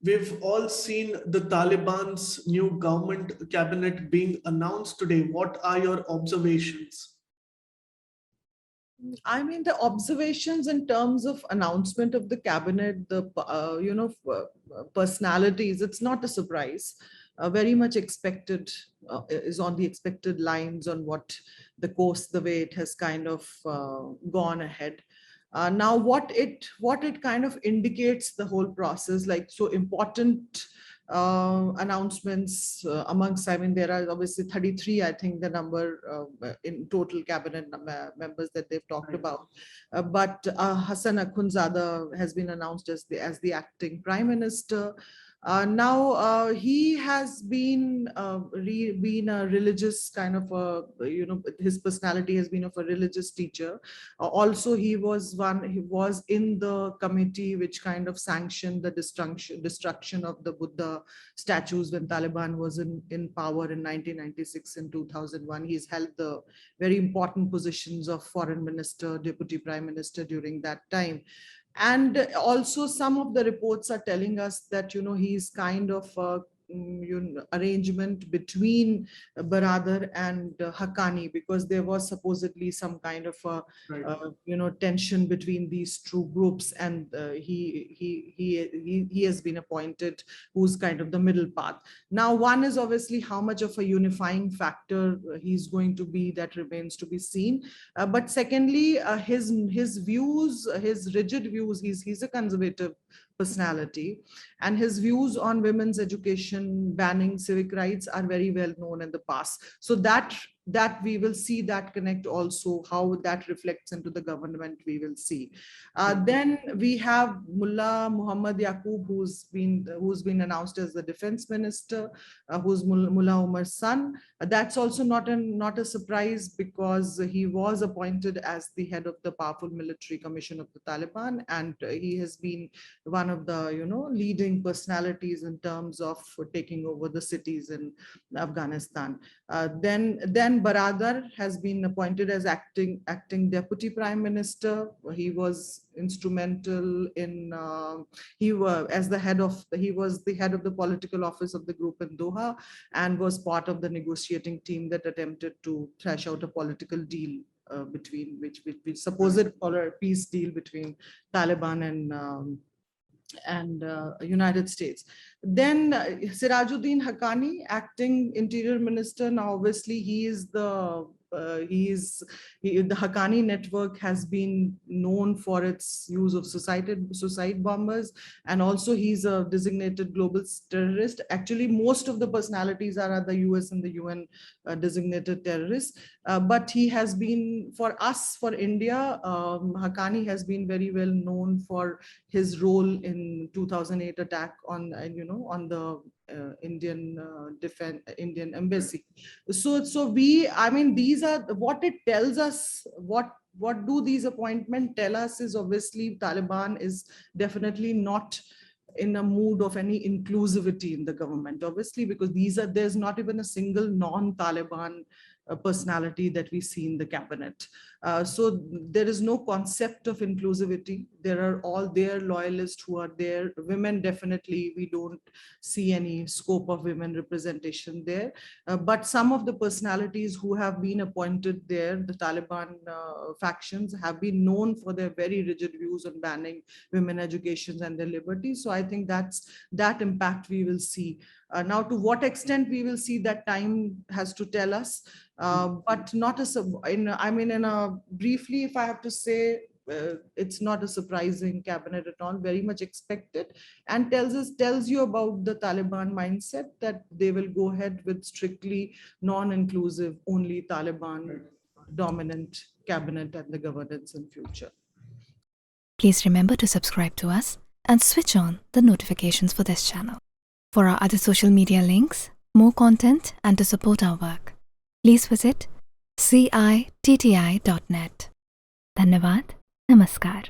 We've all seen the Taliban's new government cabinet being announced today. What are your observations? I mean, the observations in terms of announcement of the cabinet, the personalities, it's not a surprise. Very much expected, is on the expected lines on what the course, the way it has kind of gone ahead. Now, what it kind of indicates the whole process, like so important announcements amongst, I mean, there are obviously 33, I think the number in total cabinet members that they've talked about. But Hassan Akhundzada has been announced as the acting prime minister. Now he has been been a religious kind of a, his personality has been of a religious teacher. Also, he was in the committee which kind of sanctioned the destruction of the Buddha statues when Taliban was in power in 1996 and 2001. He's held the very important positions of foreign minister, deputy prime minister during that time. And also some of the reports are telling us that, he's kind of arrangement between Baradar and Haqqani, because there was supposedly some kind of tension between these two groups, and he has been appointed who's kind of the middle path. Now, one is obviously how much of a unifying factor he's going to be, that remains to be seen. But secondly, his views, his rigid views, he's a conservative personality, and his views on women's education, banning civic rights, are very well known in the past. So that we will see that connect also, how that reflects into the government, we will see. Then we have Mullah Muhammad Yaqub, who's been announced as the defense minister, who's Mullah Umar's son. That's also not a surprise, because he was appointed as the head of the powerful military commission of the Taliban, and he has been one of the leading personalities in terms of taking over the cities in Afghanistan. Then Baradar has been appointed as acting deputy prime minister. He was instrumental in he was the head of the political office of the group in Doha, and was part of the negotiating team that attempted to thrash out a political deal between which supposed for a peace deal between Taliban and United States. Then Sirajuddin Haqqani, acting interior minister. Now, obviously, the Haqqani network has been known for its use of suicide bombers, and also he's a designated global terrorist. Actually, most of the personalities are the US and the UN designated terrorists. But he has been, for us, for India, Haqqani has been very well known for his role in 2008 attack on the Indian embassy. So I mean, these are what it tells us. What do these appointments tell us is, obviously Taliban is definitely not in a mood of any inclusivity in the government, obviously, because there's not even a single non-Taliban personality that we see in the cabinet. So there is no concept of inclusivity. There are all their loyalists who are there. Women, definitely, we don't see any scope of women representation there. But some of the personalities who have been appointed there, the Taliban factions, have been known for their very rigid views on banning women education and their liberties. So I think that impact we will see. Now, to what extent we will see, that time has to tell us. But not briefly, if I have to say, it's not a surprising cabinet at all, very much expected, and tells you about the Taliban mindset, that they will go ahead with strictly non-inclusive, only Taliban dominant cabinet and the governance in future. Please remember to subscribe to us and switch on the notifications for this channel. For our other social media links, more content, and to support our work, please visit citti.net. Dhanyavad. Namaskar.